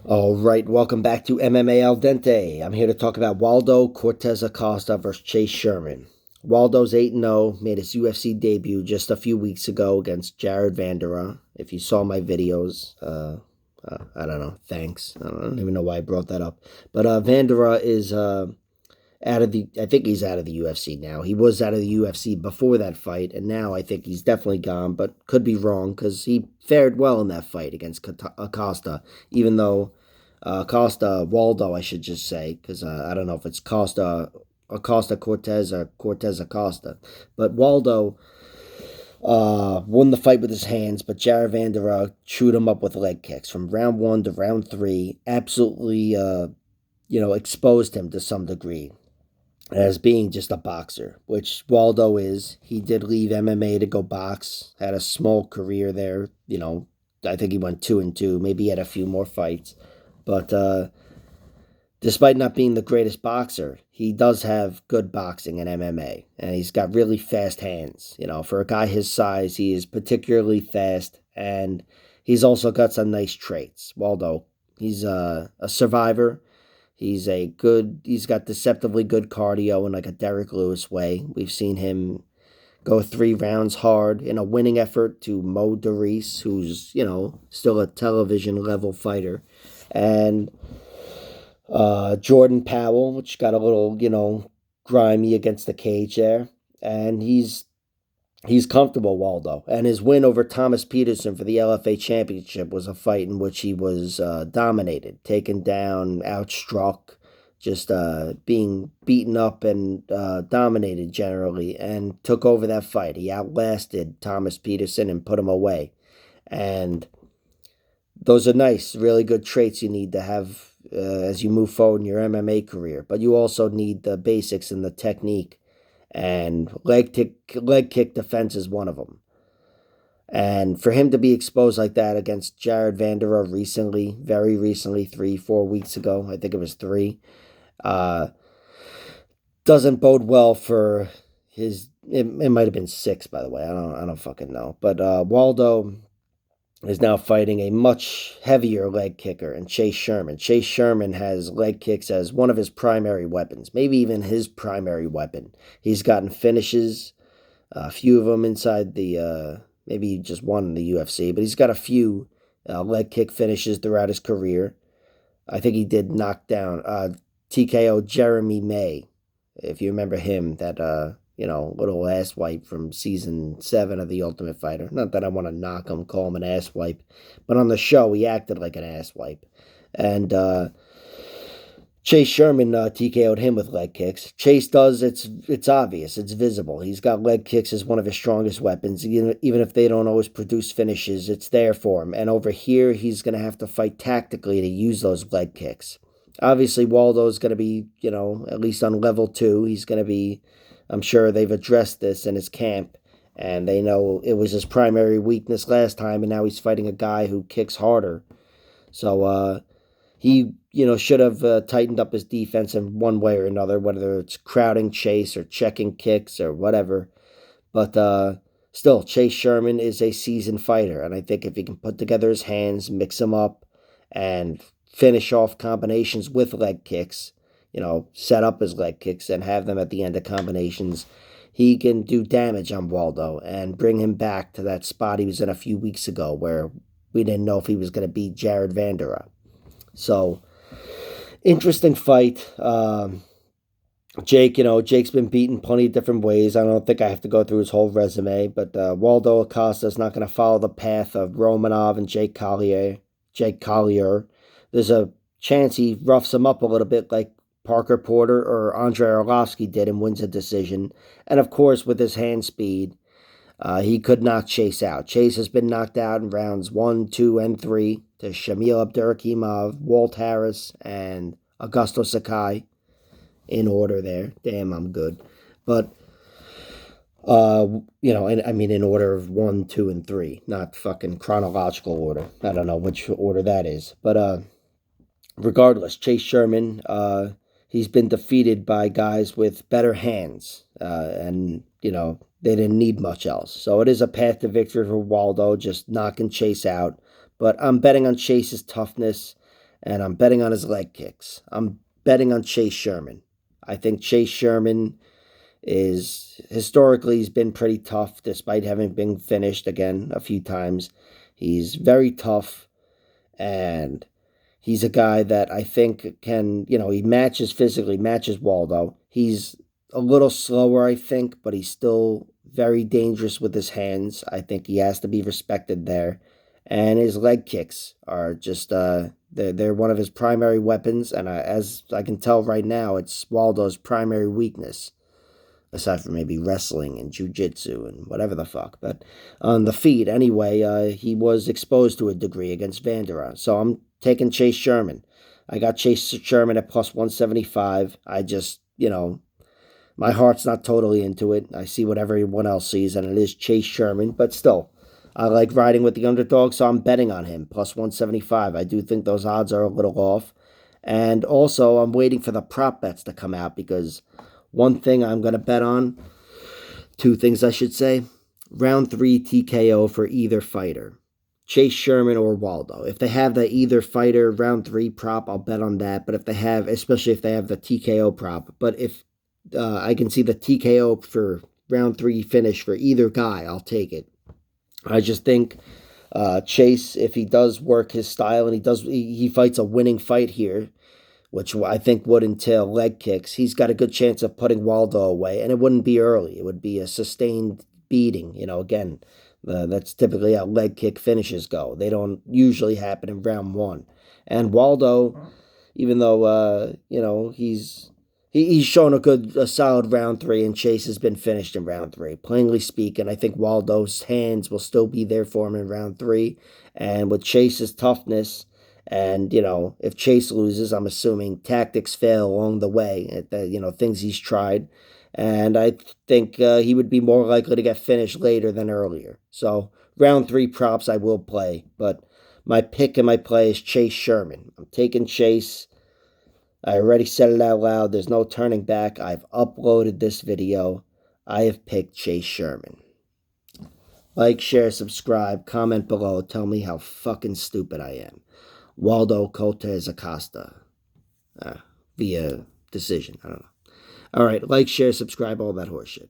All right, welcome back to MMA Al Dente. I'm here to talk about Waldo Cortes Acosta versus Chase Sherman. Waldo's 8-0, made his UFC debut just a few weeks ago against Jared Vanderaa. If you saw my videos, I don't know, thanks. I don't even know why I brought that up. But Vanderaa is I think he's out of the UFC now. He was out of the UFC before that fight, and now I think he's definitely gone, but could be wrong because he fared well in that fight against Acosta, even though Waldo, I should just say, because I don't know if it's Acosta Cortes or Cortes Acosta, but Waldo won the fight with his hands, but Jared Vanderaa chewed him up with leg kicks from round one to round three. Absolutely, exposed him to some degree as being just a boxer, which Waldo is. He did leave MMA to go box, had a small career there. I think he went 2-2, maybe he had a few more fights. But despite not being the greatest boxer, he does have good boxing in MMA, and he's got really fast hands. For a guy his size, he is particularly fast, and he's also got some nice traits. Waldo, he's a survivor. He's got deceptively good cardio in like a Derrick Lewis way. We've seen him go 3 rounds hard in a winning effort to Mo Doris, who's, still a television level fighter. And Jordan Powell, which got a little, grimy against the cage there. And he's comfortable, Waldo. And his win over Thomas Peterson for the LFA championship was a fight in which he was dominated, taken down, outstruck, just being beaten up and dominated generally, and took over that fight. He outlasted Thomas Peterson and put him away. And those are nice, really good traits you need to have as you move forward in your MMA career. But you also need the basics and the technique, and leg kick defense is one of them. And for him to be exposed like that against Jared Vanderaa recently, very recently, 3-4 weeks ago, I think it was 3, uh, doesn't bode well for his. It might have been 6, by the way. I don't fucking know. But Waldo is now fighting a much heavier leg kicker in Chase Sherman. Chase Sherman has leg kicks as one of his primary weapons, maybe even his primary weapon. He's gotten finishes, a few of them inside the, maybe just one in the UFC, but he's got a few leg kick finishes throughout his career. I think he did knock down TKO Jeremy May, if you remember him, that little ass wipe from season 7 of The Ultimate Fighter. Not that I want to knock him, call him an ass wipe, but on the show he acted like an ass wipe. And Chase Sherman TKO'd him with leg kicks. Chase does, it's obvious, it's visible. He's got leg kicks as one of his strongest weapons. Even if they don't always produce finishes, it's there for him. And over here, he's going to have to fight tactically to use those leg kicks. Obviously, Waldo's going to be, at least on level 2, he's going to be, I'm sure they've addressed this in his camp, and they know it was his primary weakness last time, and now he's fighting a guy who kicks harder. So he, should have tightened up his defense in one way or another, whether it's crowding Chase or checking kicks or whatever. But still, Chase Sherman is a seasoned fighter, and I think if he can put together his hands, mix them up, and finish off combinations with leg kicks, set up his leg kicks and have them at the end of combinations, he can do damage on Waldo and bring him back to that spot he was in a few weeks ago where we didn't know if he was going to beat Jared Vanderaa. So, interesting fight. Jake's been beaten plenty of different ways. I don't think I have to go through his whole resume, but Waldo Acosta is not going to follow the path of Romanov and Jake Collier. There's a chance he roughs him up a little bit like Parker Porter or Andrei Arlovsky did and wins a decision. And of course, with his hand speed, he could knock Chase out. Chase has been knocked out in rounds 1, 2, and 3 to Shamil Abdurakhimov, Walt Harris, and Augusto Sakai in order there. Damn, I'm good. But, in order of 1, 2, and 3, not fucking chronological order. I don't know which order that is. But, regardless, Chase Sherman, he's been defeated by guys with better hands, and, they didn't need much else. So it is a path to victory for Waldo, just knocking Chase out. But I'm betting on Chase's toughness and I'm betting on his leg kicks. I'm betting on Chase Sherman. I think Chase Sherman is historically he's been pretty tough despite having been finished again a few times. He's very tough, and he's a guy that I think can, he matches physically, matches Waldo. He's a little slower, I think, but he's still very dangerous with his hands. I think he has to be respected there. And his leg kicks are just, they're one of his primary weapons. And as I can tell right now, it's Waldo's primary weakness, aside from maybe wrestling and jiu-jitsu and whatever the fuck. But on the feet, anyway, he was exposed to a degree against Vanderaa. So I'm taking Chase Sherman. I got Chase Sherman at plus 175. I just, my heart's not totally into it. I see what everyone else sees, and it is Chase Sherman. But still, I like riding with the underdog, so I'm betting on him, plus 175. I do think those odds are a little off. And also, I'm waiting for the prop bets to come out because one thing I'm going to bet on, two things I should say, round 3 TKO for either fighter, Chase Sherman or Waldo. If they have the either fighter round 3 prop, I'll bet on that. But if they have, especially if they have the TKO prop, but if I can see the TKO for round 3 finish for either guy, I'll take it. I just think Chase, if he does work his style and he fights a winning fight here, which I think would entail leg kicks, he's got a good chance of putting Waldo away, and it wouldn't be early. It would be a sustained beating. Again, that's typically how leg kick finishes go. They don't usually happen in round 1. And Waldo, even though, he's shown a solid round 3, and Chase has been finished in round 3. Plainly speaking, I think Waldo's hands will still be there for him in round 3. And with Chase's toughness, and, if Chase loses, I'm assuming tactics fail along the way, things he's tried. And I think he would be more likely to get finished later than earlier. So, round 3 props I will play. But my pick and my play is Chase Sherman. I'm taking Chase. I already said it out loud. There's no turning back. I've uploaded this video. I have picked Chase Sherman. Like, share, subscribe, comment below. Tell me how fucking stupid I am. Waldo, Cortes, Acosta. Via decision. I don't know. All right. Like, share, subscribe, all that horseshit.